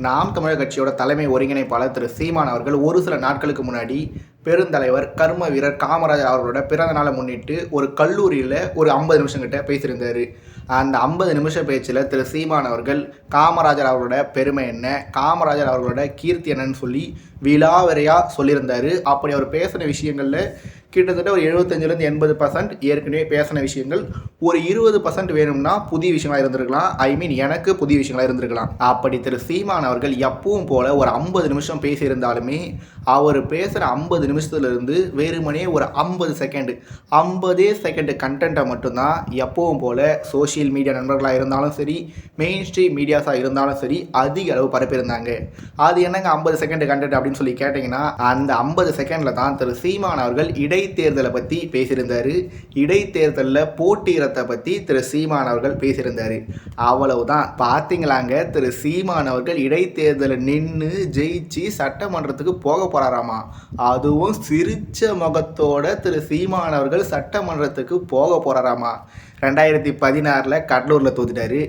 நாம் தமிழர் கட்சியோட தலைமை ஒருங்கிணைப்பாளர் திரு சீமான் அவர்கள் ஒரு சில நாட்களுக்கு முன்னாடி பெருந்தலைவர் கர்ம வீரர் காமராஜர் அவர்களோட பிறந்த நாளை முன்னிட்டு ஒரு கல்லூரியில் ஒரு 50 நிமிஷம் கிட்ட பேசியிருந்தார். அந்த 50 நிமிஷம் பேச்சில் திரு சீமான் அவர்கள் காமராஜர் அவர்களோட பெருமை என்ன, காமராஜர் அவர்களோட கீர்த்தி என்னன்னு சொல்லி விலாவரையாக சொல்லியிருந்தார். அப்படி அவர் பேசின விஷயங்களில் கிட்டத்தட்ட ஒரு 75லேருந்து 80% ஏற்கனவே பேசின விஷயங்கள், ஒரு 20% வேணும்னா புதிய விஷயங்களாக இருந்திருக்கலாம். எனக்கு புதிய விஷயங்களாக இருந்திருக்கலாம். அப்படி திரு சீமான் அவர்கள் எப்பவும் போல ஒரு 50 நிமிஷம் பேசியிருந்தாலுமே அவர் பேசுகிற 50 நிமிஷத்துலேருந்து வெறுமனே ஒரு 50 செகண்ட் கண்டென்ட்டை மட்டும்தான் எப்பவும் போல சோஷியல் மீடியா நண்பர்களாக இருந்தாலும் சரி, மெயின் ஸ்ட்ரீம் மீடியாஸாக இருந்தாலும் சரி அதிக அளவு பரப்பியிருந்தாங்க. அது என்னங்க 50 செகண்ட் கண்டென்ட் அப்படின்னு சொல்லி கேட்டிங்கன்னா, அந்த 50 செகண்டில் தான் திரு சீமான் அவர்கள் இடைத்தேர்தலை பற்றி பேசியிருந்தார். இடைத்தேர்தலில் போட்டியிடத்தை பற்றி திரு சீமான் அவர்கள் பேசியிருந்தார். அவ்வளவுதான். பார்த்தீங்களாங்க, திரு சீமான் அவர்கள் இடைத்தேர்தலில் நின்று ஜெயிச்சு சட்டமன்றத்துக்கு போக போகிறாராமா. அதுவும் சிரிச்ச முகத்தோட திரு சீமான் அவர்கள் சட்டமன்றத்துக்கு போக போகிறாராமா. 2016 கடலூரில் தோத்துட்டாரு,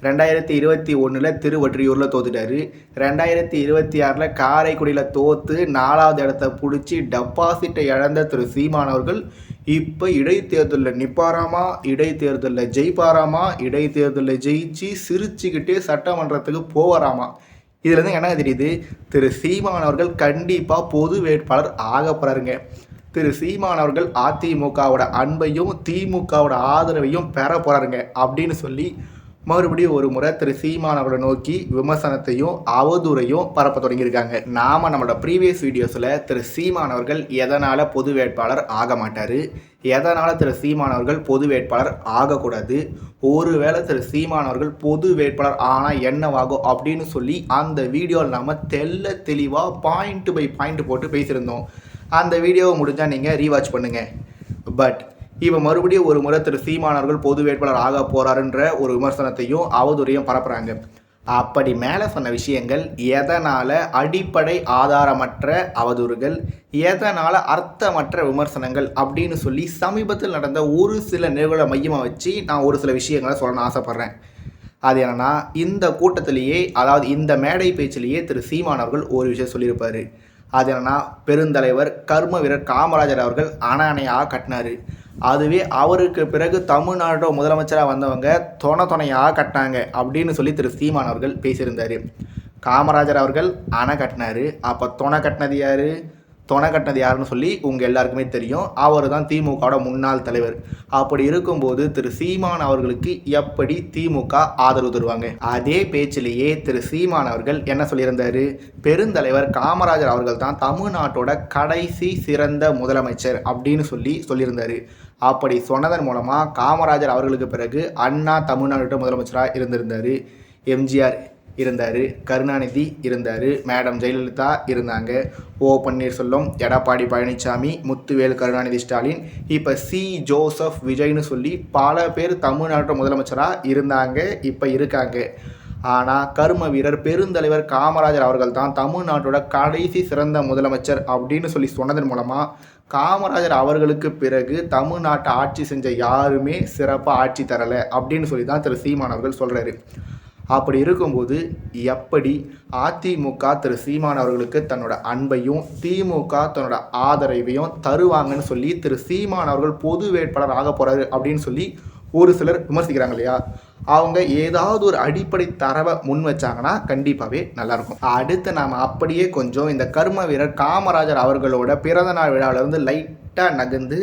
2021 திருவொற்றியூரில் தோத்துட்டாரு, 2026 காரைக்குடியில் தோத்து 4வது இடத்த பிடிச்சி டெபாசிட்டை இழந்த திரு சீமான் அவர்கள் இப்போ இடைத்தேர்தலில் நிற்பாராமா, இடைத்தேர்தலில் ஜெயிப்பாராமா, இடைத்தேர்தலில் ஜெயிச்சு சிரிச்சுக்கிட்டே சட்டமன்றத்துக்கு போவாராமா. இதுலேருந்து என்ன தெரியுது, திரு சீமான் அவர்கள் கண்டிப்பாக பொது வேட்பாளர் ஆக போகிறாருங்க. திரு சீமான் அவர்கள் அதிமுகவோட அன்பையும் திமுகவோட ஆதரவையும் பெற போகிறாருங்க அப்படின்னு சொல்லி மறுபடியும் ஒரு முறை திரு சீமான் அவர்களை நோக்கி விமர்சனத்தையும் அவதூறையும் பரப்ப தொடங்கியிருக்காங்க. நம்மளோட ப்ரீவியஸ் வீடியோஸில் திரு சீமான் அவர்கள் எதனால் பொது வேட்பாளர் ஆக மாட்டார், எதனால் திரு சீமான் அவர்கள் பொது வேட்பாளர் ஆகக்கூடாது, ஒருவேளை திரு சீமான் அவர்கள் பொது வேட்பாளர் ஆனால் என்னவாகும் அப்படின்னு சொல்லி அந்த வீடியோவில் நாம் தெளிவாக பாயிண்ட் பை பாயிண்ட் போட்டு பேசியிருந்தோம். அந்த வீடியோவை முடிஞ்சால் நீங்கள் ரீவாட்ச் பண்ணுங்கள். பட் இப்போ மறுபடியும் ஒரு முறை திரு சீமான் அவர்கள் பொது வேட்பாளர் ஆக போகிறாருன்ற ஒரு விமர்சனத்தையும் அவதூறையும் பரப்புகிறாங்க. அப்படி மேலே சொன்ன விஷயங்கள் எதனால் அடிப்படை ஆதாரமற்ற அவதூறுகள், எதனால் அர்த்தமற்ற விமர்சனங்கள் அப்படின்னு சொல்லி சமீபத்தில் நடந்த ஒரு சில நிகழ்வுகளை மையமாக வச்சு நான் ஒரு சில விஷயங்களை சொல்லணும்னு ஆசைப்பட்றேன். அது என்னென்னா, இந்த கூட்டத்திலேயே, அதாவது இந்த மேடை பேச்சிலேயே திரு சீமான் அவர்கள் ஒரு விஷயம் சொல்லியிருப்பார். அது என்னென்னா, பெருந்தலைவர் கர்ம வீரர் காமராஜர் அவர்கள் அணையாக கட்டினார். அதுவே அவருக்கு பிறகு தமிழ்நாட்டோட முதலமைச்சராக வந்தவங்க துணையாக கட்டினாங்க அப்படின்னு சொல்லி திரு சீமான் அவர்கள் பேசியிருந்தார். காமராஜர் அவர்கள் அணை கட்டினார். அப்போ துணை கட்டினது யாருன்னு சொல்லி உங்கள் எல்லாருக்குமே தெரியும். அவர் தான் திமுகவோட முன்னாள் தலைவர். அப்படி இருக்கும்போது திரு சீமான் அவர்களுக்கு எப்படி திமுக ஆதரவு தருவாங்க? அதே பேச்சிலேயே திரு சீமான் அவர்கள் என்ன சொல்லியிருந்தார், பெருந்தலைவர் காமராஜர் அவர்கள் தான் தமிழ்நாட்டோட கடைசி சிறந்த முதலமைச்சர் அப்படின்னு சொல்லியிருந்தார். அப்படி சொன்னதன் மூலமாக காமராஜர் அவர்களுக்கு பிறகு அண்ணா தமிழ்நாட்டோட முதலமைச்சராக இருந்திருந்தார். எம்ஜிஆர் இருந்தார், கருணாநிதி இருந்தார், மேடம் ஜெயலலிதா இருந்தாங்க, ஓ பன்னீர்செல்வம், எடப்பாடி பழனிசாமி, முத்துவேல் கருணாநிதி ஸ்டாலின், இப்போ சி ஜோசப் விஜய்னு சொல்லி பல பேர் தமிழ்நாட்டோட முதலமைச்சராக இருந்தாங்க, இப்போ இருக்காங்க. ஆனால் கர்ம வீரர் பெருந்தலைவர் காமராஜர் அவர்கள் தான் தமிழ்நாட்டோட கடைசி சிறந்த முதலமைச்சர் அப்படின்னு சொல்லி சொன்னதன் மூலமாக காமராஜர் அவர்களுக்கு பிறகு தமிழ்நாட்டை ஆட்சி செஞ்ச யாருமே சிறப்பாக ஆட்சி தரலை அப்படின்னு சொல்லி தான் திரு சீமான் அவர்கள் சொல்கிறாரு. அப்படி இருக்கும்போது எப்படி அதிமுக திரு சீமான் அவர்களுக்கு தன்னோட அன்பையும் திமுக தன்னோட ஆதரவையும் தருவாங்கன்னு சொல்லி திரு சீமான் அவர்கள் பொது வேட்பாளர் ஆக போகிறாரு அப்படின்னு சொல்லி ஒரு சிலர் விமர்சிக்கிறாங்க இல்லையா? அவங்க ஏதாவது ஒரு அடிப்படை தரவை முன் வச்சாங்கன்னா கண்டிப்பாகவே நல்லாயிருக்கும். அடுத்து நாம் அப்படியே கொஞ்சம் இந்த கர்ம வீரர் காமராஜர் அவர்களோட பிறந்தநாள் விழாவிலிருந்து லைட்டாக நகர்ந்து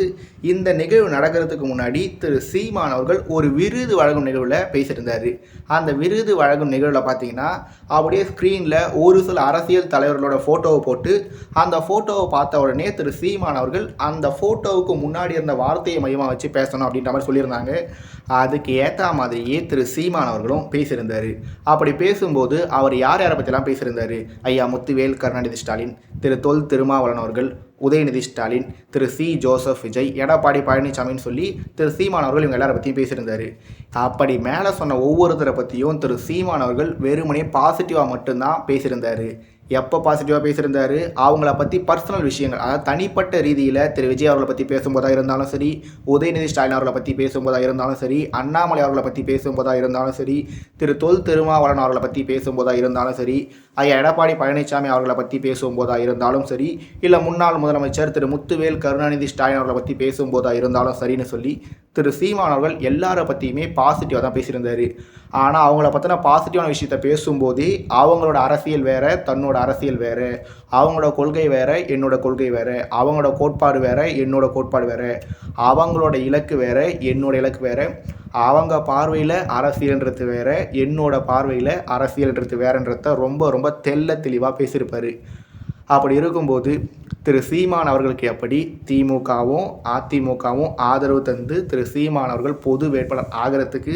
இந்த நிகழ்வு நடக்கிறதுக்கு முன்னாடி திரு சீமான் அவர்கள் ஒரு விருது வழங்கும் நிகழ்வில் பேசியிருந்தார். அந்த விருது வழங்கும் நிகழ்வில் பார்த்தீங்கன்னா அப்படியே ஸ்க்ரீனில் ஒரு சில அரசியல் தலைவர்களோட ஃபோட்டோவை போட்டு அந்த ஃபோட்டோவை பார்த்த உடனே திரு சீமான் அவர்கள் அந்த ஃபோட்டோவுக்கு முன்னாடி இருந்த வார்த்தையை மையமாக வச்சு பேசணும் அப்படின்ற மாதிரி சொல்லியிருந்தாங்க. அதுக்கு ஏற்ற மாதிரியே திரு சீமான் அவர்களும் பேசியிருந்தார். அப்படி பேசும்போது அவர் யாரை பற்றிலாம் பேசியிருந்தார்? ஐயா முத்துவேல் கருணாநிதி ஸ்டாலின், திரு தொல் திருமாவளவன் அவர்கள், உதயநிதி ஸ்டாலின், திரு சி ஜோசப் விஜய், எடப்பாடி பழனிசாமின்னு சொல்லி திரு சீமான் அவர்கள் இவங்க எல்லாரை பற்றியும் பேசியிருந்தார். அப்படி மேலே சொன்ன ஒவ்வொருத்தரை பற்றியும் திரு சீமான் அவர்கள் வெறுமனே பாசிட்டிவாக மட்டும்தான் பேசியிருந்தார். எப்போ பாசிட்டிவாக பேசியிருந்தார், அவங்கள பற்றி பர்சனல் விஷயங்கள், அதாவது தனிப்பட்ட ரீதியில் திரு விஜய் அவர்களை பற்றி பேசும்போதாக இருந்தாலும் சரி, உதயநிதி ஸ்டாலின் அவர்களை பற்றி பேசும்போதாக இருந்தாலும் சரி, அண்ணாமலை அவர்களை பற்றி பேசும்போதாக இருந்தாலும் சரி, திரு தொல் திருமாவளவன் அவர்களை பற்றி பேசும்போதாக இருந்தாலும் சரி, ஐயா எடப்பாடி பழனிசாமி அவர்களை பற்றி பேசும்போதாக இருந்தாலும் சரி, இல்லை முன்னாள் முதலமைச்சர் திரு முத்துவேல் கருணாநிதி ஸ்டாலின் அவர்களை பற்றி பேசும்போதாக இருந்தாலும் சரின்னு சொல்லி திரு சீமான் அவர்கள் எல்லாரை பற்றியுமே பாசிட்டிவாக தான் பேசியிருந்தார். ஆனால் அவங்கள பற்றின பாசிட்டிவான விஷயத்த பேசும்போதே அவங்களோட அரசியல் வேறு, தன்னோட அரசியல் வேறு, அவங்களோட கொள்கை வேறு, என்னோட கொள்கை வேறு, அவங்களோட கோட்பாடு வேறு, என்னோட கோட்பாடு வேறு, அவங்களோட இலக்கு வேறு, என்னோட இலக்கு வேறு, அவங்க பார்வையில் அரசியல்ன்றது வேறு, என்னோட பார்வையில் அரசியல்ன்றது வேறுன்றத ரொம்ப ரொம்ப தெளிவாக பேசியிருப்பார். அப்படி இருக்கும்போது திரு சீமான் அவர்களுக்கு எப்படி திமுகவும் அதிமுகவும் ஆதரவு தந்து திரு சீமான் அவர்கள் பொது வேட்பாளர் ஆகிறதுக்கு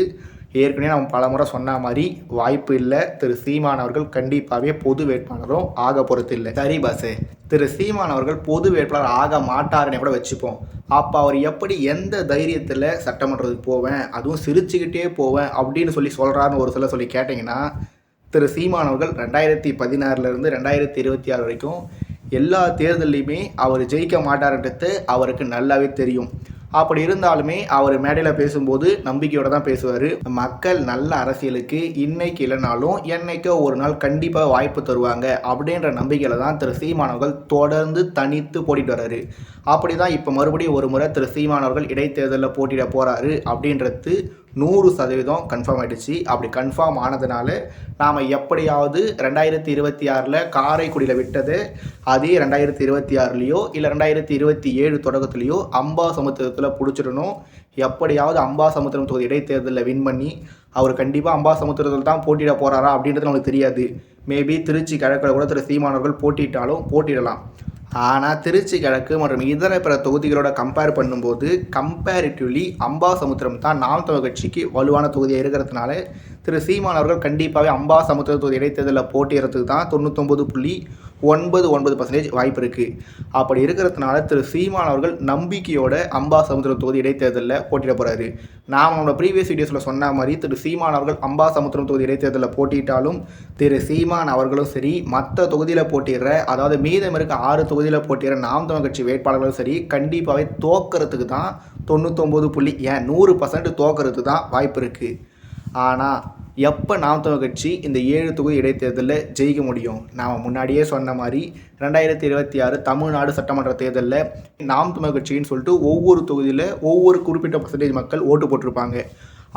ஏற்கனவே நம்ம பல முறை சொன்ன மாதிரி வாய்ப்பு இல்லை. திரு சீமான் அவர்கள் கண்டிப்பாகவே பொது வேட்பாளரும் ஆக போகிறது இல்லை. சரி பாசு, திரு சீமான் அவர்கள் பொது வேட்பாளர் ஆக மாட்டாருன்னு கூட வச்சுப்போம். அப்போ அவர் எப்படி எந்த தைரியத்தில் சட்டமன்றத்துக்கு போவேன், அதுவும் சிரிச்சுக்கிட்டே போவேன் அப்படின்னு சொல்கிறாருன்னு ஒரு சொல்லி கேட்டிங்கன்னா, திரு சீமான் அவர்கள் 2016 2026 வரைக்கும் எல்லா தேர்தலையுமே அவர் ஜெயிக்க மாட்டார்ன்றது அவருக்கு நல்லாவே தெரியும். அப்படி இருந்தாலுமே அவர் மேடையில் பேசும்போது நம்பிக்கையோடு தான் பேசுவார். மக்கள் நல்ல அரசியலுக்கு இன்னைக்கு இல்லைனாலும் என்னைக்கோ ஒரு நாள் கண்டிப்பாக வாய்ப்பு தருவாங்க அப்படின்ற நம்பிக்கையில் தான் திரு சீமானவர்கள் தொடர்ந்து தனித்து போட்டிட்டு வர்றாரு. அப்படி தான் இப்போ மறுபடியும் ஒரு முறை திரு சீமானவர்கள் இடைத்தேர்தலில் போட்டியிட போகிறாரு அப்படின்றது 100% கன்ஃபார்ம் ஆகிடுச்சு. அப்படி கன்ஃபார்ம் ஆனதுனால நாம் எப்படியாவது 2026 காரைக்குடியில் விட்டது அதே 2026 இல்லை 2027 தொடக்கத்துலேயோ அம்பாசமுத்திரத்தில் பிடிச்சிடணும். எப்படியாவது அம்பாசமுத்திரம் தொகுதி இடைத்தேர்தலில் வின் பண்ணி அவர் கண்டிப்பாக அம்பாசமுத்திரத்தில் தான் போட்டியிட போகிறாரா அப்படின்றது நமக்கு தெரியாது. மேபி திருச்சி கிழக்கில் கூட திரு சீமானவர்கள் போட்டியிடலாம். ஆனால் திருச்சி கிழக்கு மற்றும் இதர பிற தொகுதிகளோட கம்பேர் பண்ணும்போது கம்பேரிட்டிவ்லி அம்பாசமுத்திரம் தான் நாம் தமிழ் கட்சிக்கு வலுவான தொகுதியாக இருக்கிறதுனால திரு சீமான் அவர்கள் கண்டிப்பாகவே அம்பாசமுத்திரம் தொகுதி இடைத்தேர்தலில் போட்டியிடறதுக்கு தான் 99.99% வாய்ப்பு இருக்குது. அப்படி இருக்கிறதுனால திரு சீமான் அவர்கள் நம்பிக்கையோட அம்பாசமுத்திரம் தொகுதி இடைத்தேர்தலில் போட்டியிட போகிறாரு. நாம் நம்மளோட ப்ரீவியஸ் வீடியோஸில் சொன்ன மாதிரி திரு சீமான் அவர்கள் அம்பாசமுத்திரம் தொகுதி இடைத்தேர்தலில் போட்டியிட்டாலும் திரு சீமான் அவர்களும் சரி, மற்ற தொகுதியில் போட்டிடுற, அதாவது மீதம் இருக்க 6 தொகுதியில் போட்டிடுற நாம் தமிழ் கட்சி வேட்பாளர்களும் சரி, கண்டிப்பாகவே தோக்கிறதுக்கு தான் 100% தோக்கிறதுக்கு தான் வாய்ப்பு இருக்குது. ஆனால் எப்போ நாம் தமிழ் கட்சி இந்த 7 தொகுதி இடைத்தேர்தலில் ஜெயிக்க முடியும்? நாம் முன்னாடியே சொன்ன மாதிரி 2026 தமிழ்நாடு சட்டமன்ற தேர்தலில் நாம் தமிழ் கட்சின்னு சொல்லிட்டு ஒவ்வொரு தொகுதியில் ஒவ்வொரு குறிப்பிட்ட பர்சன்டேஜ் மக்கள் ஓட்டு போட்டிருப்பாங்க.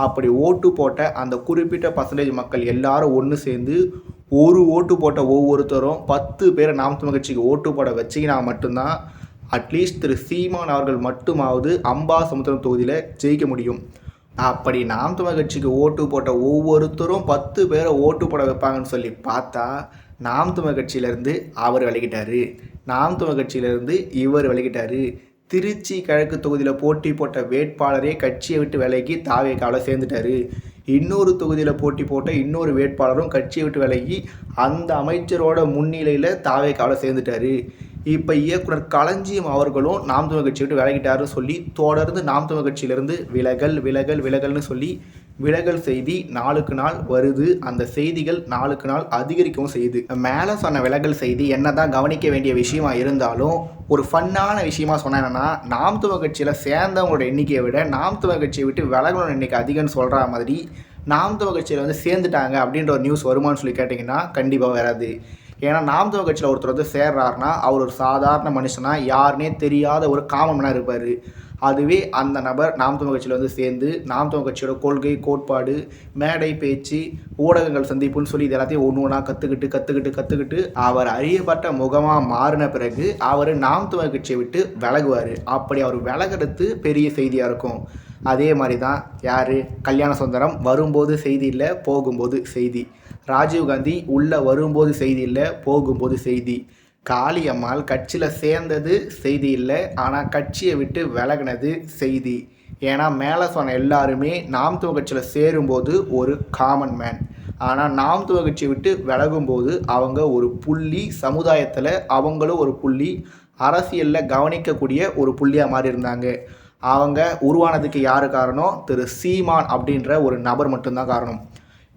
அப்படி ஓட்டு போட்ட அந்த குறிப்பிட்ட பர்சன்டேஜ் மக்கள் எல்லாரும் ஒன்று சேர்ந்து ஒரு ஓட்டு போட்ட ஒவ்வொருத்தரும் 10 பேரை நாம் தமிழ் கட்சிக்கு ஓட்டு போட வச்சிங்கன்னா மட்டும்தான் அட்லீஸ்ட் திரு சீமான் அவர்கள் மட்டுமாவது அம்பாசமுத்திரம் தொகுதியில் ஜெயிக்க முடியும். அப்படி நாம் தமிழ் கட்சிக்கு ஓட்டு போட்ட ஒவ்வொருத்தரும் 10 பேரை ஓட்டு போட வைப்பாங்கன்னு சொல்லி பார்த்தா நாம் தமிழ் கட்சியிலேருந்து அவர் விலகிட்டார், நாம் தமிழ் கட்சியிலேருந்து இவர் விலகிட்டார். திருச்சி கிழக்கு தொகுதியில் போட்டி போட்ட வேட்பாளரே கட்சியை விட்டு விலகி தாவேக்காவில் சேர்ந்துட்டார். இன்னொரு தொகுதியில் போட்டி போட்ட இன்னொரு வேட்பாளரும் கட்சியை விட்டு விலகி அந்த அமைச்சரோட முன்னிலையில் தாவேக்காவில் சேர்ந்துட்டார். இப்போ இயக்குனர் களஞ்சியம் அவர்களும் நாம் தமிழ் கட்சி விட்டு விலகிட்டாருன்னு சொல்லி தொடர்ந்து நாம் தமிழ் கட்சியிலேருந்து விலகல்னு சொல்லி விலகல் செய்தி நாளுக்கு நாள் வருது. அந்த செய்திகள் நாளுக்கு நாள் அதிகரிக்கவும் செய்யுது. மேலே சொன்ன விலகல் செய்தி என்னதான் கவனிக்க வேண்டிய விஷயமா இருந்தாலும் ஒரு ஃபன்னான விஷயமா சொன்னேன்னா, நாம் தமிழ் கட்சியில் சேர்ந்தவங்களோட எண்ணிக்கையை விட நாம் தமிழ் கட்சியை விட்டு விலகலோட எண்ணிக்கை அதிகம்னு சொல்கிற மாதிரி நாம் தமிழ் கட்சியில் சேர்ந்துட்டாங்க அப்படின்ற ஒரு நியூஸ் வருமானு சொல்லி கேட்டிங்கன்னா கண்டிப்பாக வராது. ஏன்னா நாம் தமிழ் கட்சியில் ஒருத்தர் சேர்றாருனா அவர் ஒரு சாதாரண மனுஷனாக யாருனே தெரியாத ஒரு காமன் மேனாக இருப்பார். அதுவே அந்த நபர் நாம் தமிழ் கட்சியில் சேர்ந்து நாம் தமிழ் கட்சியோட கொள்கை, கோட்பாடு, மேடை பேச்சு, ஊடகங்கள் சந்திப்புன்னு சொல்லி இது எல்லாத்தையும் ஒன்று ஒன்றா கற்றுக்கிட்டு அவர் அறியப்பட்ட முகமாக மாறின பிறகு அவர் நாம் தமிழ் கட்சியை விட்டு விலகுவார். அப்படி அவர் விலகிறது பெரிய செய்தியாக இருக்கும். அதே மாதிரி தான் யார் கல்யாண சுந்தரம் வரும்போது செய்தி இல்லை, போகும்போது செய்தி. ராஜீவ்காந்தி உள்ளே வரும்போது செய்தி இல்லை, போகும்போது செய்தி. காளியம்மாள் கட்சியில் சேர்ந்தது செய்தி இல்லை, ஆனால் கட்சியை விட்டு விலகினது செய்தி. ஏன்னா மேலே சொன்ன எல்லாருமே நாம் தமிழ் கட்சியில் சேரும்போது ஒரு காமன் மேன், ஆனால் நாம் தமிழ் கட்சியை விட்டு விலகும்போது அவங்க ஒரு புள்ளி, சமுதாயத்தில் அவங்களும் ஒரு புள்ளி, அரசியலில் கவனிக்கக்கூடிய ஒரு புள்ளியாக மாறி இருந்தாங்க. அவங்க உருவானதுக்கு யார் காரணம்? திரு சீமான் அப்படின்ற ஒரு நபர் மட்டும்தான் காரணம்.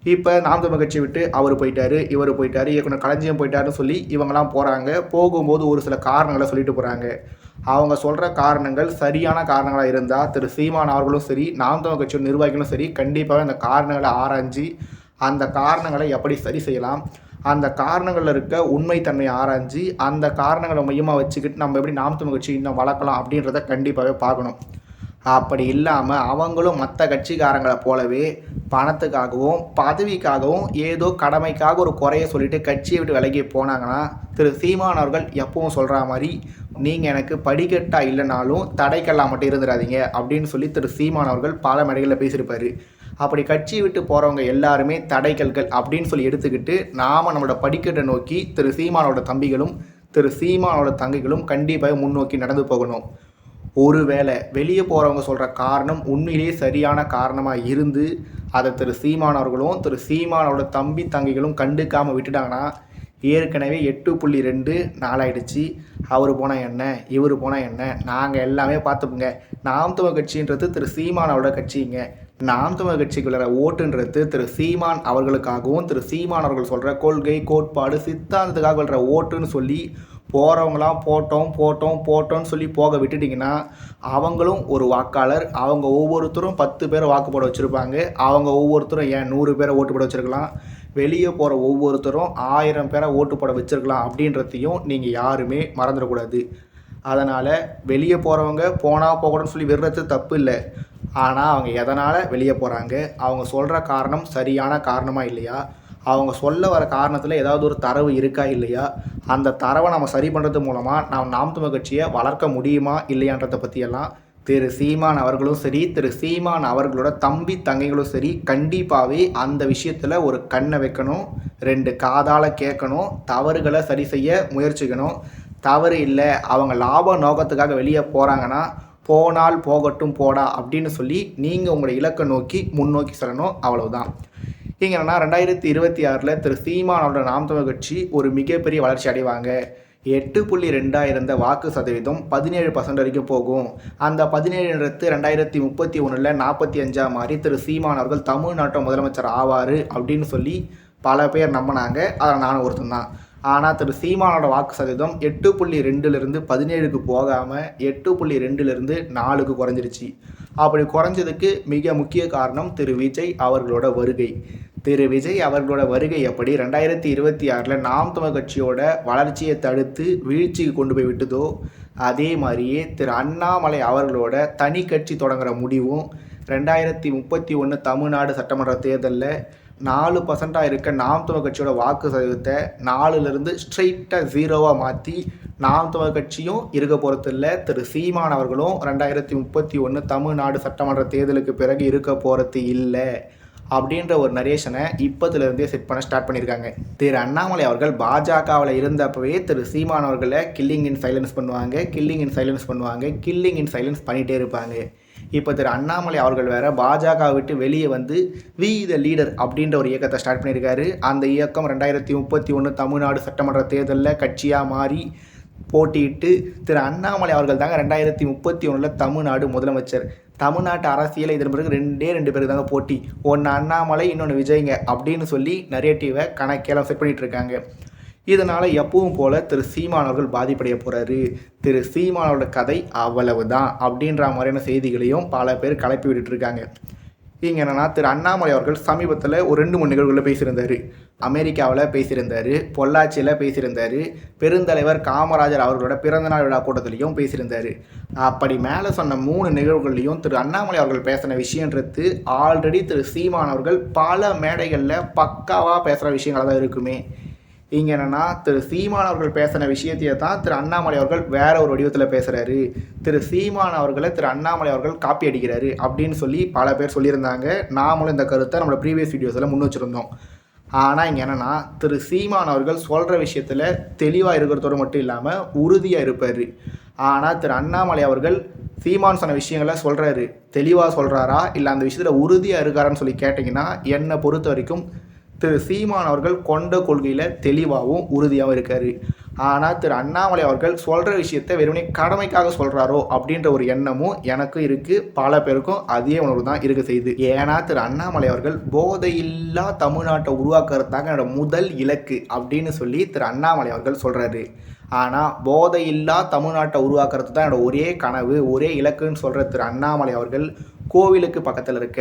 இப்போ நாம் தமிழர் கட்சி விட்டு அவர் போயிட்டாரு, இவர் போயிட்டாரு, இயக்குனர் களஞ்சியம் போயிட்டாருன்னு சொல்லி இவங்கெல்லாம் போகிறாங்க. போகும்போது ஒரு சில காரணங்களை சொல்லிட்டு போகிறாங்க. அவங்க சொல்கிற காரணங்கள் சரியான காரணங்களாக இருந்தால் திரு சீமான் அவர்களும் சரி, நாம் தமிழர் கட்சியோட நிர்வாகிகளும் சரி, கண்டிப்பாக அந்த காரணங்களை ஆராய்ஞ்சு அந்த காரணங்களை எப்படி சரி செய்யலாம், அந்த காரணங்களில் இருக்க உண்மைத்தன்மையை ஆராய்ஞ்சு அந்த காரணங்களை மையமாக வச்சுக்கிட்டு நம்ம எப்படி நாம் தமிழர் கட்சி இன்னும் வளர்க்கலாம் அப்படின்றத கண்டிப்பாகவே பார்க்கணும். அப்படி இல்லாமல் அவங்களும் மற்ற கட்சிக்காரங்களை போலவே பணத்துக்காகவும் பதவிக்காகவும் ஏதோ கடமைக்காக ஒரு குறைய சொல்லிட்டு கட்சியை விட்டு விலகி போனாங்கன்னா திரு சீமான் அவர்கள் எப்பவும் சொல்கிற மாதிரி நீங்கள் எனக்கு படிக்கட்டா இல்லைனாலும் தடைக்கல்லாம் மட்டும் இருந்துடாதீங்க அப்படின்னு சொல்லி திரு சீமான் அவர்கள் பல மேடைகளில் பேசியிருப்பார். அப்படி கட்சியை விட்டு போகிறவங்க எல்லாருமே தடைக்கல்கள் அப்படின்னு சொல்லி எடுத்துக்கிட்டு நாம் நம்மளோட படிக்கட்டை நோக்கி திரு சீமானோட தம்பிகளும் திரு சீமானோட தங்கைகளும் கண்டிப்பாக முன்னோக்கி நடந்து போகணும். ஒருவேளை வெளியே போகிறவங்க சொல்கிற காரணம் உண்மையிலேயே சரியான காரணமாக இருந்து அதை திரு சீமான் அவர்களும் திரு சீமானோட தம்பி தங்கைகளும் கண்டுக்காமல் விட்டுட்டாங்கன்னா ஏற்கனவே 8.2 நாளாயிடுச்சு. அவர் போனால் என்ன, இவர் போனால் என்ன, நாங்கள் எல்லாமே பார்த்துப்போங்க. நாம் தமிழர் கட்சின்றது திரு சீமானோட கட்சிங்க. நாம் தமிழர் கட்சிக்குள்ள ஓட்டுன்றது திரு சீமான் அவர்களுக்காகவும் திரு சீமான் அவர்கள் சொல்கிற கொள்கை கோட்பாடு சித்தாந்தத்துக்காக வளர்கிற ஓட்டுன்னு சொல்லி போகிறவங்களாம் போட்டோம்னு சொல்லி போக விட்டுட்டிங்கன்னா அவங்களும் ஒரு வாக்காளர். அவங்க ஒவ்வொருத்தரும் 10 பேரை வாக்கு போட வச்சுருப்பாங்க. அவங்க ஒவ்வொருத்தரும் ஏன் 100 பேரை ஓட்டு போட வச்சுருக்கலாம். வெளியே போகிற ஒவ்வொருத்தரும் 1000 பேரை ஓட்டு போட வச்சுருக்கலாம் அப்படின்றதையும் நீங்கள் யாருமே மறந்துடக்கூடாது. அதனால் வெளியே போகிறவங்க போனால் போகணும்னு சொல்லி விடுறது தப்பு இல்லை. ஆனால் அவங்க எதனால் வெளியே போகிறாங்க, அவங்க சொல்கிற காரணம் சரியான காரணமாக இல்லையா, அவங்க சொல்ல வர காரணத்தில் ஏதாவது ஒரு தரவு இருக்கா இல்லையா, அந்த தரவை நம்ம சரி பண்ணுறது மூலமாக நாம் தமிழர் கட்சியை வளர்க்க முடியுமா இல்லையான்றதை பற்றியெல்லாம் திரு சீமான் அவர்களும் சரி, திரு சீமான் அவர்களோட தம்பி தங்கைகளும் சரி கண்டிப்பாகவே அந்த விஷயத்தில் ஒரு கண்ணை வைக்கணும், 2 காதால் கேட்கணும், தவறுகளை சரி செய்ய முயற்சிக்கணும். தவறு இல்லை, அவங்க லாப நோக்கத்துக்காக வெளியே போகிறாங்கன்னா போனால் போகட்டும் போடா அப்படின்னு சொல்லி நீங்கள் உங்களோட இலக்கை நோக்கி முன்னோக்கி செல்லணும். அவ்வளவுதான். இங்கே என்னன்னா 2026 திரு சீமானோட நாம் தமிழர் கட்சி ஒரு மிகப்பெரிய வளர்ச்சி அடைவாங்க. 8.2 இருந்த வாக்கு சதவீதம் 17% வரைக்கும் போகும். அந்த 17 2031 45 மாறி திரு சீமான் அவர்கள் தமிழ்நாட்டோட முதலமைச்சர் ஆவார் அப்படின்னு சொல்லி பல பேர் நம்பினாங்க. அதில் நானும் ஒருத்தன் தான். ஆனால் திரு சீமானோட வாக்கு சதவீதம் 8.2 17க்கு போகாமல் 8.2 4க்கு குறைஞ்சிருச்சு. அப்படி குறைஞ்சதுக்கு மிக முக்கிய காரணம் திரு விஜய் அவர்களோட வருகை. திரு விஜய் அவர்களோட வருகை எப்படி 2026 நாம் தமிழர் கட்சியோட வளர்ச்சியை தடுத்து வீழ்ச்சிக்கு கொண்டு போய் விட்டுதோ அதே மாதிரியே திரு அண்ணாமலை அவர்களோட தனி கட்சி தொடங்குகிற முடிவும் 2031 தமிழ்நாடு சட்டமன்ற தேர்தலில் 4% இருக்க நாம் தமிழர் கட்சியோட வாக்கு சதவீதத்தை 4லிருந்து ஸ்ட்ரெயிட்டாக 0வாக மாற்றி நாம் தமிழர் கட்சியும் இருக்க போகிறது இல்லை, திரு சீமான் அவர்களும் 2031 தமிழ்நாடு சட்டமன்ற தேர்தலுக்கு பிறகு இருக்க போகிறது இல்லை அப்படின்ற ஒரு நரேஷனை இப்போதுலேருந்தே செட் பண்ண ஸ்டார்ட் பண்ணியிருக்காங்க. திரு அண்ணாமலை அவர்கள் பாஜகவில் இருந்தப்பவே திரு சீமான் அவர்களை கில்லிங் இன் சைலன்ஸ் பண்ணிகிட்டே இருப்பாங்க. இப்போ திரு அண்ணாமலை அவர்கள் வேறு பாஜக விட்டு வெளியே வந்து வி த லீடர் அப்படின்ற ஒரு இயக்கத்தை ஸ்டார்ட் பண்ணியிருக்காரு. அந்த இயக்கம் 2031 தமிழ்நாடு சட்டமன்ற தேர்தலில் கட்சியாக மாறி போட்டியிட்டு திரு அண்ணாமலை அவர்கள் தாங்க 2031 தமிழ்நாடு முதலமைச்சர். தமிழ்நாட்டு அரசியல் இதன் பிறகு 2 பேருக்கு தாங்க போட்டி, ஒன்று அண்ணாமலை இன்னொன்று விஜய்ங்க அப்படின்னு சொல்லி நரேட்டிவை கணக்கெல்லாம் செட் பண்ணிகிட்டு இருக்காங்க. இதனால் எப்பவும் போல் திரு சீமான் அவர்கள் பாதிப்படைய போகிறாரு, திரு சீமானோட கதை அவ்வளவு தான் அப்படின்ற மாதிரியான செய்திகளையும் பல பேர் கிளப்பி விட்டுருக்காங்க. இங்கே என்னென்னா திரு அண்ணாமலை அவர்கள் சமீபத்தில் ஒரு 2-3 நிகழ்வுகளில் பேசியிருந்தார். அமெரிக்காவில் பேசியிருந்தார், பொள்ளாச்சியில் பேசியிருந்தார், பெருந்தலைவர் காமராஜர் அவர்களோட பிறந்தநாள் விழா கூட்டத்திலையும் பேசியிருந்தார். அப்படி மேலே சொன்ன 3 நிகழ்வுகள்லையும் திரு அண்ணாமலை அவர்கள் பேசின விஷயன்றது ஆல்ரெடி திரு சீமான் அவர்கள் பல மேடைகளில் பக்காவாக பேசுகிற விஷயங்களாக தான் இருக்குமே. இங்கே என்னென்னா திரு சீமான் அவர்கள் பேசின விஷயத்தையே தான் திரு அண்ணாமலை அவர்கள் வேற ஒரு வடிவத்தில் பேசுகிறாரு, திரு சீமான் அவர்களை திரு அண்ணாமலை அவர்கள் காப்பி அடிக்கிறாரு அப்படின்னு சொல்லி பல பேர் சொல்லியிருந்தாங்க. நாமளும் இந்த கருத்தை நம்மளோட ப்ரீவியஸ் வீடியோஸில் முன் வச்சுருந்தோம். ஆனால் இங்கே என்னென்னா திரு சீமான் அவர்கள் சொல்கிற விஷயத்தில் தெளிவாக இருக்கிறதோடு மட்டும் இல்லாமல் உறுதியாக இருப்பார். ஆனால் திரு அண்ணாமலை அவர்கள் சீமான் சொன்ன விஷயங்களை சொல்கிறாரு, தெளிவாக சொல்கிறாரா இல்லை அந்த விஷயத்தில் உறுதியாக இருக்காரான்னு சொல்லி கேட்டிங்கன்னா என்னை பொறுத்த வரைக்கும் திரு சீமான் அவர்கள் கொண்ட கொள்கையில் தெளிவாகவும் உறுதியாகவும் இருக்கார். ஆனால் திரு அண்ணாமலை அவர்கள் சொல்கிற விஷயத்தை வெறுமனே கடமைக்காக சொல்கிறாரோ அப்படின்ற ஒரு எண்ணமும் எனக்கும் இருக்குது, பல பேருக்கும் அதே உணர்வு தான் இருக்க செய்யுது. ஏன்னா திரு அண்ணாமலை அவர்கள் போதையில்லா தமிழ்நாட்டை உருவாக்குறது தாங்க என்னோட முதல் இலக்கு அப்படின்னு சொல்லி திரு அண்ணாமலை அவர்கள் சொல்கிறாரு. ஆனால் போதையில்லா தமிழ்நாட்டை உருவாக்குறது தான் என்னோட ஒரே கனவு, ஒரே இலக்குன்னு சொல்கிற திரு அண்ணாமலை அவர்கள் கோவிலுக்கு பக்கத்தில் இருக்க,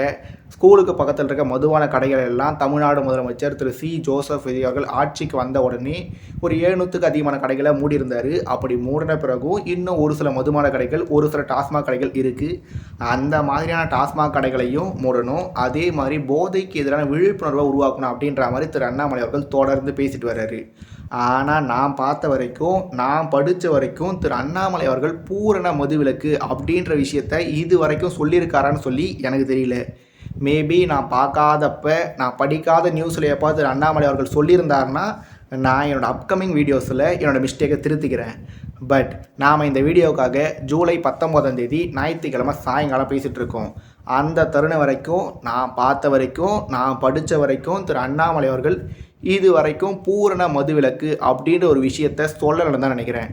ஸ்கூலுக்கு பக்கத்தில் இருக்க மதுபான கடைகள் எல்லாம் தமிழ்நாடு முதலமைச்சர் திரு சி. ஜோசப் விஜய் அவர்கள் ஆட்சிக்கு வந்த உடனே ஒரு 700க்கு அதிகமான கடைகளை மூடியிருந்தார். அப்படி மூடின பிறகும் இன்னும் ஒரு சில மதுபான கடைகள், ஒரு சில டாஸ்மாக் கடைகள் இருக்குது. அந்த மாதிரியான டாஸ்மாக் கடைகளையும் மூடணும். அதே மாதிரி போதைக்கு எதிரான விழிப்புணர்வை உருவாக்கணும் அப்படின்ற மாதிரி திரு அண்ணாமலை அவர்கள் தொடர்ந்து பேசிட்டு வர்றாரு. ஆனால் நான் பார்த்த வரைக்கும், நான் படித்த வரைக்கும் திரு அண்ணாமலை அவர்கள் பூரண மதுவிலக்கு அப்படின்ற விஷயத்த இது வரைக்கும் சொல்லியிருக்காரான்னு சொல்லி எனக்கு தெரியல. மேபி நான் பார்க்காதப்ப, நான் படிக்காத நியூஸில் எப்போ திரு அண்ணாமலை அவர்கள் சொல்லியிருந்தாருன்னா நான் என்னோடய அப்கமிங் வீடியோஸில் என்னோடய மிஸ்டேக்கை திருத்திக்கிறேன். பட் நாம் இந்த வீடியோவுக்காக ஜூலை 19 ஞாயிற்றுக்கிழமை சாயங்காலம் பேசிகிட்டு இருக்கோம். அந்த தருணம் வரைக்கும், நான் பார்த்த வரைக்கும், நான் படித்த வரைக்கும் திரு அண்ணாமலை அவர்கள் இது வரைக்கும் பூரண மதுவிலக்கு அப்படின்ற ஒரு விஷயத்தை சொல்லலைன்னு தான் நினைக்கிறேன்.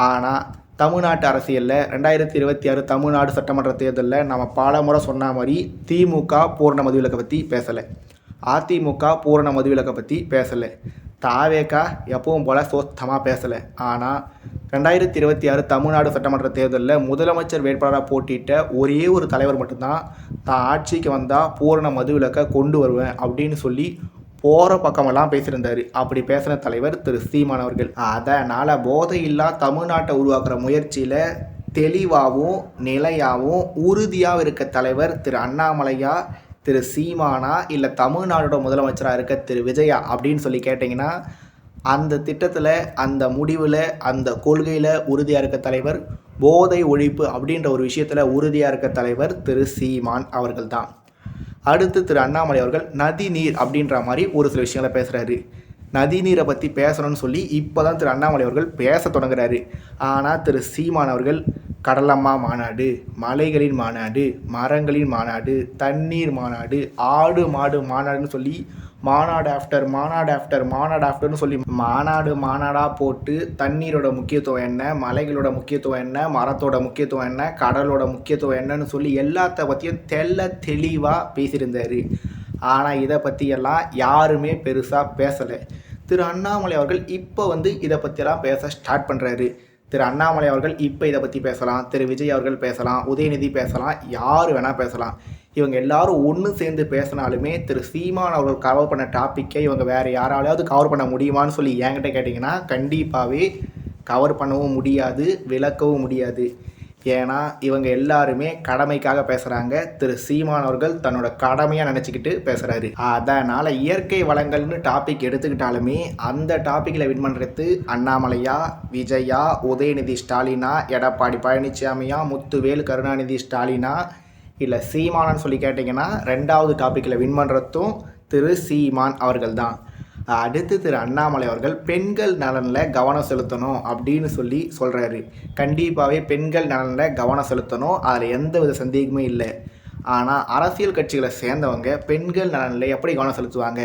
ஆனால் தமிழ்நாட்டு அரசியலில் 2026 தமிழ்நாடு சட்டமன்ற தேர்தலில் நம்ம பல முறை சொன்ன மாதிரி திமுக பூரண மதுவிலக்கை பற்றி பேசலை, அதிமுக பூரண மதுவிலக்கை பற்றி பேசலை, தாவேகா எப்பவும் போல் சுத்தமாக பேசலை. ஆனால் 2026 தமிழ்நாடு சட்டமன்ற தேர்தலில் முதலமைச்சர் வேட்பாளராக போட்டியிட்ட ஒரே ஒரு தலைவர் மட்டும்தான் தான் ஆட்சிக்கு வந்தால் பூரண மதுவிலக்கை கொண்டு வருவேன் அப்படின்னு சொல்லி போகிற பக்கமெல்லாம் பேசியிருந்தார். அப்படி பேசின தலைவர் திரு சீமான் அவர்கள். அதனால் போதையில்லா தமிழ்நாட்டை உருவாக்குற முயற்சியில் தெளிவாகவும் நிலையாகவும் உறுதியாக இருக்க தலைவர் திரு அண்ணாமலையா, திரு சீமானா, இல்லை தமிழ்நாடோட முதலமைச்சராக இருக்க திரு விஜயா அப்படின்னு சொல்லி கேட்டிங்கன்னா, அந்த திட்டத்தில், அந்த முடிவில், அந்த கொள்கையில் உறுதியாக இருக்க தலைவர், போதை ஒழிப்பு அப்படின்ற ஒரு விஷயத்தில் உறுதியாக இருக்க தலைவர் திரு சீமான் அவர்கள் தான். அடுத்து திரு அண்ணாமலை அவர்கள் நதிநீர் அப்படின்ற மாதிரி ஒரு சில விஷயங்களை பேசுகிறாரு. நதிநீரை பற்றி பேசணும்னு சொல்லி இப்போ தான் திரு அண்ணாமலை அவர்கள் பேச தொடங்குறாரு. ஆனால் திரு சீமான் அவர்கள் கடலம்மா மாநாடு, மலைகளின் மாநாடு, மரங்களின் மாநாடு, தண்ணீர் மாநாடு, ஆடு மாடு மாநாடுன்னு சொல்லி மாநாடு ஆஃப்டர் மாநாடு ஆஃப்டர் மாநாடு ஆஃப்டர்னு சொல்லி மாநாடாக போட்டு தண்ணீரோட முக்கியத்துவம் என்ன, மலைகளோட முக்கியத்துவம் என்ன, மரத்தோட முக்கியத்துவம் என்ன, கடலோட முக்கியத்துவம் என்னன்னு சொல்லி எல்லாத்த பற்றியும் தெளிவாக பேசியிருந்தார். ஆனால் இதை பற்றியெல்லாம் யாருமே பெருசாக பேசலை. திரு அண்ணாமலை அவர்கள் இப்போ இதை பற்றியெல்லாம் பேச ஸ்டார்ட் பண்ணுறாரு. திரு அண்ணாமலை அவர்கள் இப்போ இதை பற்றி பேசலாம், திரு விஜய் அவர்கள் பேசலாம், உதயநிதி பேசலாம், யார் வேணால் பேசலாம். இவங்க எல்லாரும் ஒன்று சேர்ந்து பேசினாலுமே திரு சீமான் அவர்கள் கவர் பண்ண டாப்பிக்கை இவங்க வேறு யாராலையாவது கவர் பண்ண முடியுமான்னு சொல்லி என்கிட்ட கேட்டிங்கன்னா கண்டிப்பாகவே கவர் பண்ணவும் முடியாது, விளக்கவும் முடியாது. ஏன்னா இவங்க எல்லாருமே கடமைக்காக பேசுகிறாங்க. திரு சீமான் அவர்கள் தன்னோட கடமையாக நினச்சிக்கிட்டு பேசுகிறாரு. அதனால் இயற்கை வளங்கள்னு டாபிக் எடுத்துக்கிட்டாலுமே அந்த டாப்பிக்கில் வின் பண்ணுறது அண்ணாமலையா, விஜயா, உதயநிதி ஸ்டாலினா, எடப்பாடி பழனிசாமியா, முத்துவேல் கருணாநிதி ஸ்டாலினா, இல்லை சீமானான்னு சொல்லி கேட்டிங்கன்னா 2வது டாப்பிக்கில் வின் பண்ணுறதும் திரு சீமான் அவர்கள் தான். அடுத்து திரு அண்ணாமலை அவர்கள் பெண்கள் நலனில் கவனம் செலுத்தணும் அப்படின்னு சொல்லி சொல்கிறாரு. கண்டிப்பாகவே பெண்கள் நலனில் கவனம் செலுத்தணும், அதில் எந்த வித சந்தேகமே இல்லை. ஆனால் அரசியல் கட்சிகளை சேர்ந்தவங்க பெண்கள் நலனில் எப்படி கவனம் செலுத்துவாங்க?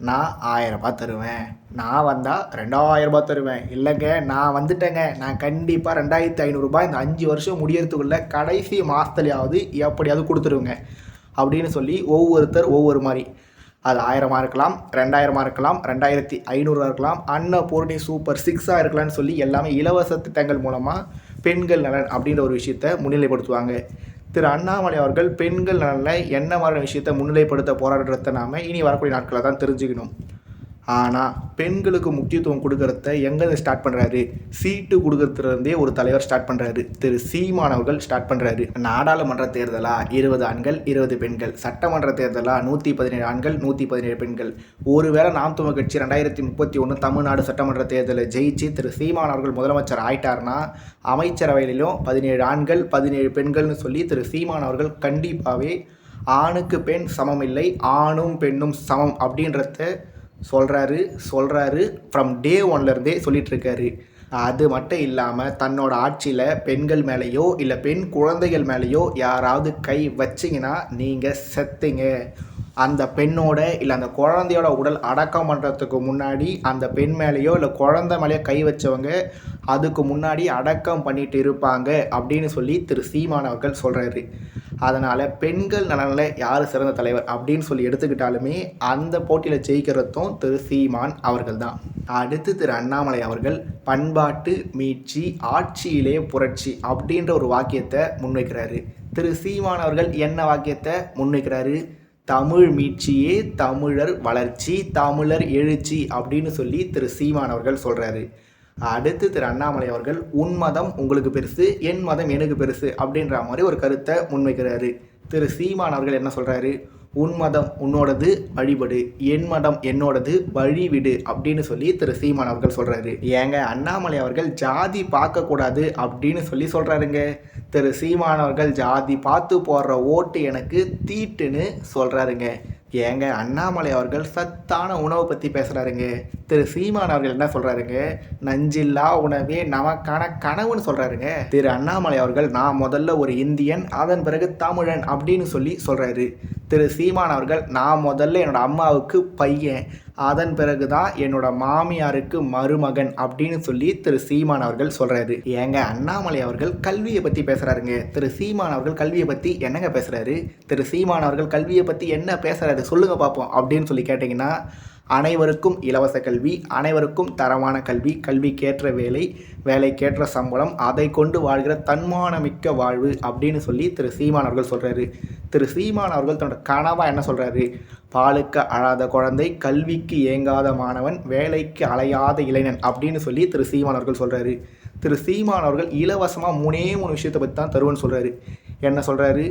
நான் 1000 ரூபாய் தருவேன், நான் வந்தால் 2000 ரூபாய் தருவேன், இல்லைங்க நான் வந்துட்டேங்க, நான் கண்டிப்பாக 2500 ரூபாய் இந்த 5 வருஷம் முடியறதுக்குள்ளே கடைசி மாதத்துலையாவது எப்படியாவது கொடுத்துருவேங்க அப்படின்னு சொல்லி ஒவ்வொருத்தர் ஒவ்வொரு மாதிரி, அது 1000 இருக்கலாம், 2000 இருக்கலாம், 2500 இருக்கலாம், அன்னபூர்ணி சூப்பர் 6 இருக்கலாம்னு சொல்லி எல்லாமே இலவச திட்டங்கள் மூலமாக பெண்கள் நலன் அப்படின்ற ஒரு விஷயத்தை முன்னிலைப்படுத்துவாங்க. திரு அண்ணாமலை அவர்கள் பெண்கள் நலனில் என்ன மாதிரியான விஷயத்தை முன்னிலைப்படுத்த போராடுறத நாம் இனி வரக்கூடிய நாட்களை தான் தெரிஞ்சுக்கணும். ஆனால் பெண்களுக்கு முக்கியத்துவம் கொடுக்கறத எங்கேருந்து ஸ்டார்ட் பண்ணுறாரு? சீட்டு கொடுக்கறதுலேருந்தே ஒரு தலைவர் ஸ்டார்ட் பண்ணுறாரு. திரு சீமான் அவர்கள் ஸ்டார்ட் பண்ணுறாரு. நாடாளுமன்ற தேர்தலாக 20 ஆண்கள் 20 பெண்கள், சட்டமன்ற தேர்தலாக 117 ஆண்கள் 117 பெண்கள். ஒருவேளை நாம் தமிழர் கட்சி 2031 தமிழ்நாடு சட்டமன்ற தேர்தலில் ஜெயிச்சு திரு சீமான் அவர்கள் முதலமைச்சர் ஆயிட்டார்னா அமைச்சரவையிலும் 17 ஆண்கள் 17 பெண்கள்னு சொல்லி திரு சீமான் அவர்கள் கண்டிப்பாகவே ஆணுக்கு பெண் சமம் இல்லை, ஆணும் பெண்ணும் சமம் அப்படின்றத சொல்கிறாரு ஃப்ரம் டே 1லேருந்தே சொல்லிகிட்ருக்காரு. அது மட்டும் இல்லாமல் தன்னோட ஆட்சியில் பெண்கள் மேலேயோ இல்லை பெண் குழந்தைகள் மேலேயோ யாராவது கை வச்சிங்கன்னா நீங்கள் செத்துங்க அந்த பெண்ணோட இல்லை அந்த குழந்தையோட உடல் அடக்கம் பண்ணுறதுக்கு முன்னாடி அந்த பெண் மேலேயோ இல்லை குழந்தை மேலேயோ கை வச்சவங்க அதுக்கு முன்னாடி அடக்கம் பண்ணிட்டு இருப்பாங்க அப்படின்னு சொல்லி திரு சீமான் அவர்கள் சொல்கிறாரு. அதனால் பெண்கள் நலனில் யார் சிறந்த தலைவர் அப்படின்னு சொல்லி எடுத்துக்கிட்டாலுமே அந்த போட்டியில் ஜெயிக்கிறதும் திரு சீமான் அவர்கள் தான். அடுத்து திரு அண்ணாமலை அவர்கள் பண்பாட்டு மீட்சி ஆட்சியிலே புரட்சி அப்படின்ற ஒரு வாக்கியத்தை முன்வைக்கிறாரு. திரு சீமான் அவர்கள் என்ன வாக்கியத்தை முன்வைக்கிறாரு? தமிழ் மீட்சியே தமிழர் வளர்ச்சி, தமிழர் எழுச்சி அப்படின்னு சொல்லி திரு சீமான் அவர்கள் சொல்கிறாரு. அடுத்து திரு அண்ணாமலை அவர்கள் உன் மதம் உங்களுக்கு பெருசு, என் மதம் எனக்கு பெருசு அப்படின்ற மாதிரி ஒரு கருத்தை முன்வைக்கிறாரு. திரு சீமான் அவர்கள் என்ன சொல்கிறாரு? உன் மதம் உன்னோடது வழிபடு, என் மதம் என்னோடது வழிவிடு அப்படின்னு சொல்லி திரு சீமான் அவர்கள் சொல்கிறாரு. ஏங்க அண்ணாமலை அவர்கள் ஜாதி பார்க்கக்கூடாது அப்படின்னு சொல்லி சொல்கிறாருங்க. திரு சீமான் அவர்கள் ஜாதி பார்த்து போடுற ஓட்டு எனக்கு தீட்டுன்னு சொல்கிறாருங்க. ஏங்க அண்ணாமலை அவர்கள் சத்தான உணவை பற்றி பேசுகிறாருங்க. திரு சீமான் அவர்கள் என்ன சொல்கிறாருங்க? நஞ்சில்லா உணவே நமக்கான கனவுன்னு சொல்கிறாருங்க. திரு அண்ணாமலை அவர்கள் நான் முதல்ல ஒரு இந்தியன், அதன் பிறகு தமிழன் அப்படின்னு சொல்லி சொல்கிறாரு. திரு சீமான் அவர்கள் நான் முதல்ல என்னோடய அம்மாவுக்கு பையன், அதன் பிறகு தான் என்னோட மாமியாருக்கு மருமகன் அப்படின்னு சொல்லி திரு சீமான் அவர்கள் சொல்கிறாரு. ஏங்க அண்ணாமலை அவர்கள் கல்வியை பற்றி பேசுகிறாருங்க. திரு சீமான் அவர்கள் கல்வியை பற்றி என்னங்க பேசுகிறாரு? திரு சீமான் அவர்கள் கல்வியை பற்றி என்ன பேசுகிறாரு சொல்லுங்க பார்ப்போம் அப்படின்னு சொல்லி கேட்டிங்கன்னா, அனைவருக்கும் இலவச கல்வி, அனைவருக்கும் தரமான கல்வி, கல்விக்கேற்ற வேலை, வேலைக்கேற்ற சம்பளம், அதை கொண்டு வாழ்கிற தன்மானமிக்க வாழ்வு அப்படின்னு சொல்லி திரு சீமான் அவர்கள் சொல்கிறாரு. திரு சீமான் அவர்கள் தன்னோட கனவாக என்ன சொல்கிறாரு? பாலுக்கு அழாத குழந்தை, கல்விக்கு ஏங்காத மாணவன், வேலைக்கு அலையாத இளைஞன் அப்படின்னு சொல்லி திரு சீமான் அவர்கள் சொல்கிறாரு. திரு சீமான் அவர்கள் இலவசமாக 3 விஷயத்தை பற்றி தான் தருவேன்னு சொல்கிறாரு. என்ன சொல்கிறாரு?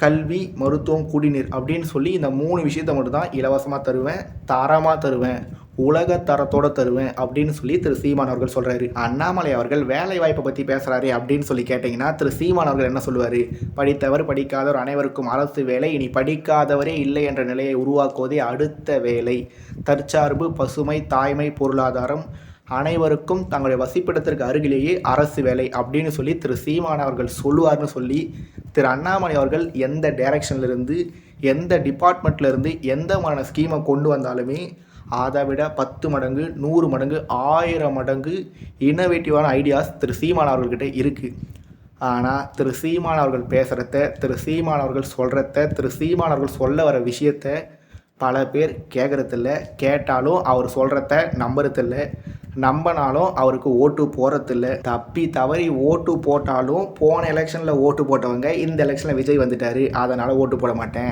கல்வி, மருத்துவம், குடிநீர் அப்படின்னு சொல்லி இந்த 3 விஷயத்தை மட்டும் தான் இலவசமாக தருவேன், தரமாக தருவேன், உலக தரத்தோடு தருவேன் அப்படின்னு சொல்லி திரு சீமான் அவர்கள் சொல்கிறாரு. அண்ணாமலை அவர்கள் வேலை வாய்ப்பை பற்றி பேசுகிறாரு அப்படின்னு சொல்லி கேட்டிங்கன்னா, திரு சீமான் அவர்கள் என்ன சொல்லுவார்? படித்தவர் படிக்காதவர் அனைவருக்கும் அரசு வேலை, இனி படிக்காதவரே இல்லை என்ற நிலையை உருவாக்குவதே அடுத்த வேலை, தற்சார்பு, பசுமை, தாய்மை, பொருளாதாரம், அனைவருக்கும் தங்களுடைய வசிப்பிடத்திற்கு அருகிலேயே அரசு வேலை அப்படின்னு சொல்லி திரு சீமான் அவர்கள் சொல்லுவார்னு சொல்லி திரு அண்ணாமலை அவர்கள் எந்த டைரக்ஷன்லேருந்து எந்த டிபார்ட்மெண்ட்லேருந்து எந்த மாதிரியான ஸ்கீமை கொண்டு வந்தாலுமே அதை விட 10 மடங்கு 100 மடங்கு 1000 மடங்கு இன்னோவேட்டிவான ஐடியாஸ் திரு சீமான் அவர்கள்கிட்ட இருக்குது. ஆனால் திரு சீமான் அவர்கள் பேசுகிறத, திரு சீமான் அவர்கள் சொல்கிறத, திரு சீமான் அவர்கள் சொல்ல வர விஷயத்தை பல பேர் கேட்குறதில்ல. கேட்டாலும் அவர் சொல்கிறத நம்புறதில்ல. நம்பினாலும் அவருக்கு ஓட்டு போகிறதில்ல. தப்பி தவறி ஓட்டு போட்டாலும் போன எலெக்ஷனில் ஓட்டு போட்டவங்க இந்த எலெக்ஷனில் விஜய் வந்துட்டார் அதனால் ஓட்டு போட மாட்டேன்,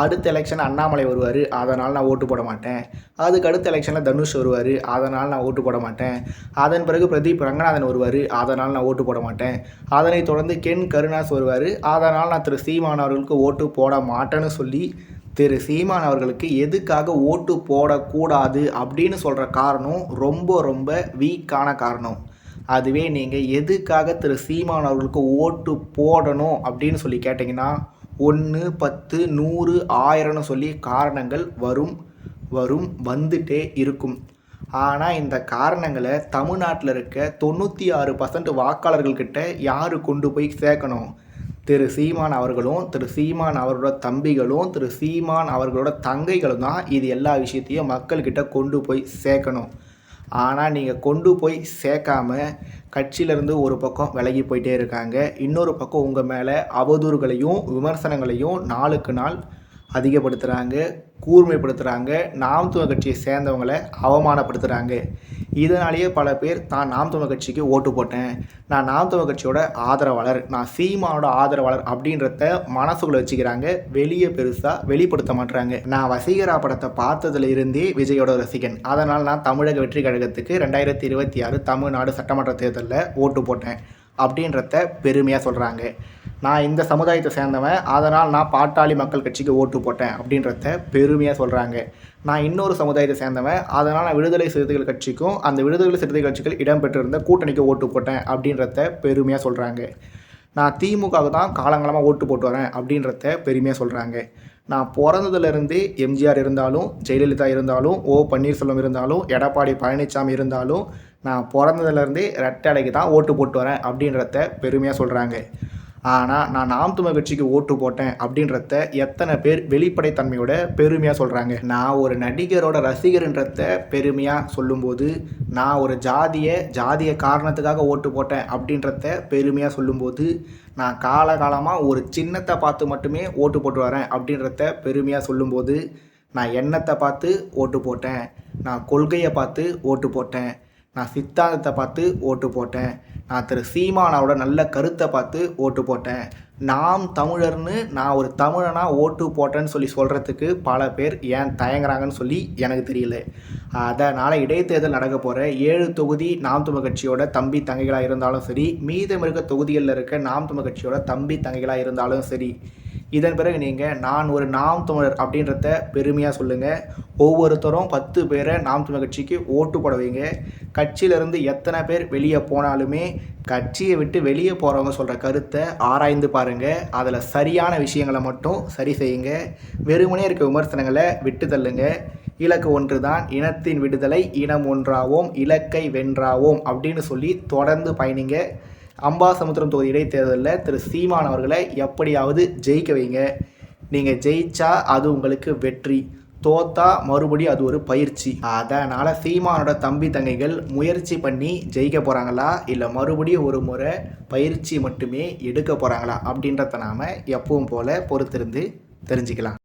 அடுத்த எலெக்ஷன் அண்ணாமலை வருவார் அதனால் நான் ஓட்டு போட மாட்டேன், அதுக்கு அடுத்த எலெக்ஷனில் தனுஷ் வருவார் அதனால் நான் ஓட்டு போட மாட்டேன், அதன் பிறகு பிரதீப் ரங்கநாதன் வருவார் அதனால் நான் ஓட்டு போட மாட்டேன், அதனைத் தொடர்ந்து கென் கருணாஸ் வருவார் அதனால் நான் திரு சீமான் அவர்களுக்கு ஓட்டு போட மாட்டேன்னு சொல்லி திரு சீமான் அவர்களுக்கு எதுக்காக ஓட்டு போடக்கூடாது அப்படின்னு சொல்கிற காரணம் ரொம்ப ரொம்ப வீக்கான காரணம். அதுவே நீங்கள் எதுக்காக திரு சீமான் அவர்களுக்கு ஓட்டு போடணும் அப்படின்னு சொல்லி கேட்டிங்கன்னா 1, 10, 100, 1000ன்னு சொல்லி காரணங்கள் வந்துட்டே இருக்கும். ஆனால் இந்த காரணங்களை தமிழ்நாட்டில் இருக்க 96% வாக்காளர்கள்கிட்ட யார் கொண்டு போய் சேர்க்கணும்? திரு சீமான் அவர்களும், திரு சீமான் அவர்களோட தம்பிகளும், திரு சீமான் அவர்களோட தங்கைகளும் தான் இது எல்லா விஷயத்தையும் மக்கள்கிட்ட கொண்டு போய் சேர்க்கணும். ஆனால் நீங்கள் கொண்டு போய் சேர்க்காம கட்சியிலேருந்து ஒரு பக்கம் விலகி போயிட்டே இருக்காங்க, இன்னொரு பக்கம் உங்கள் மேலே அவதூறுகளையும் விமர்சனங்களையும் நாளுக்கு நாள் அதிகப்படுத்துகிறாங்க, கூர்மைப்படுத்துகிறாங்க, நாம் தமிழர் கட்சியை சேர்ந்தவங்களை அவமானப்படுத்துகிறாங்க. இதனாலேயே பல பேர் தான் நாம் தமிழர் கட்சிக்கு ஓட்டு போட்டேன், நான் நாம் தமிழர் கட்சியோட ஆதரவாளர், நான் சீமானோட ஆதரவாளர் அப்படின்றத மனசுக்குள்ள வச்சுக்கிறாங்க, வெளியே பெருசாக வெளிப்படுத்த மாட்டுறாங்க. நான் வசீகரா படத்தை பார்த்ததுல இருந்தே விஜயோட ரசிகன், அதனால் நான் தமிழக வெற்றி கழகத்துக்கு 2026 தமிழ்நாடு சட்டமன்ற தேர்தலில் ஓட்டு போட்டேன் அப்படின்றத பெருமையாக சொல்கிறாங்க. நான் இந்த சமுதாயத்தை சேர்ந்தவன் அதனால் நான் பாட்டாளி மக்கள் கட்சிக்கு ஓட்டு போட்டேன் அப்படின்றத பெருமையாக சொல்கிறாங்க. நான் இன்னொரு சமுதாயத்தை சேர்ந்தவன் அதனால் நான் விடுதலை சிறுத்தைகள் கட்சிக்கும் அந்த விடுதலை சிறுத்தைகள் கட்சிகள் இடம்பெற்றிருந்த கூட்டணிக்கு ஓட்டு போட்டேன் அப்படின்றத பெருமையாக சொல்கிறாங்க. நான் திமுகவுக்கு தான் காலங்காலமாக ஓட்டு போட்டு வரேன் அப்படின்றத பெருமையாக சொல்கிறாங்க. நான் பிறந்ததுலேருந்தே எம்ஜிஆர் இருந்தாலும், ஜெயலலிதா இருந்தாலும், ஓ பன்னீர்செல்வம் இருந்தாலும், எடப்பாடி பழனிசாமி இருந்தாலும், நான் பிறந்ததுலேருந்தே ரெட்டடைக்கு தான் ஓட்டு போட்டு வரேன் அப்படின்றத பெருமையாக சொல்கிறாங்க. ஆனால் நான் நாம் தமிழர் கட்சிக்கு ஓட்டு போட்டேன் அப்படின்றத எத்தனை பேர் வெளிப்படைத்தன்மையோட பெருமையாக சொல்கிறாங்க? நான் ஒரு நடிகரோட ரசிகர்ன்றத பெருமையாக சொல்லும்போது, நான் ஒரு ஜாதிய காரணத்துக்காக ஓட்டு போட்டேன் அப்படின்றத பெருமையாக சொல்லும்போது, நான் காலகாலமாக ஒரு சின்னத்தை பார்த்து மட்டுமே ஓட்டு போட்டு வரேன் அப்படின்றத பெருமையாக சொல்லும்போது, நான் எண்ணத்தை பார்த்து ஓட்டு போட்டேன், நான் கொள்கையை பார்த்து ஓட்டு போட்டேன், நான் சித்தாந்தத்தை பார்த்து ஓட்டு போட்டேன், நான் திரு சீமானாவோட நல்ல கருத்தை பார்த்து ஓட்டு போட்டேன், நாம் தமிழர்னு நான் ஒரு தமிழனாக ஓட்டு போட்டேன்னு சொல்லி சொல்கிறதுக்கு பல பேர் ஏன் தயங்குறாங்கன்னு சொல்லி எனக்கு தெரியல. அதனால் இடைத்தேர்தல் நடக்க போகிற 7 தொகுதி நாம் தமிழர் கட்சியோட தம்பி தங்கைகளாக இருந்தாலும் சரி, மீதம் இருக்க தொகுதிகளில் இருக்க நாம் தமிழர் கட்சியோட தம்பி தங்கைகளாக இருந்தாலும் சரி, இதன் பிறகு நீங்கள் நான் ஒரு நாம் தமிழர் அப்படின்றத பெருமையாக சொல்லுங்கள். ஒவ்வொருத்தரும் 10 பேரை நாம் தமிழர் கட்சிக்கு ஓட்டு போட வைங்க. கட்சியிலேருந்து எத்தனை பேர் வெளியே போனாலுமே கட்சியை விட்டு வெளியே போகிறவங்க சொல்கிற கருத்தை ஆராய்ந்து பாருங்கள். அதில் சரியான விஷயங்களை மட்டும் சரி செய்யுங்க. வெறுமனே இருக்க விமர்சனங்களை விட்டு தள்ளுங்க. இலக்கு ஒன்று தான், இனத்தின் விடுதலை, இனம் ஒன்றாவோம், இலக்கை வென்றாவோம் அப்படின்னு சொல்லி தொடர்ந்து பயணிங்க. அம்பாசமுத்திரம் தொகுதி இடைத்தேர்தலில் திரு சீமான் அவர்களை எப்படியாவது ஜெயிக்க வைங்க. நீங்கள் ஜெயிச்சா அது உங்களுக்கு வெற்றி, தோத்தா மறுபடியும் அது ஒரு பயிற்சி. அதனால் சீமானோட தம்பி தங்கைகள் முயற்சி பண்ணி ஜெயிக்க போகிறாங்களா, இல்லை மறுபடியும் ஒரு முறை பயிற்சி மட்டுமே எடுக்க போகிறாங்களா அப்படின்றத நாம் எப்பவும் போல் பொறுத்திருந்து தெரிஞ்சுக்கலாம்.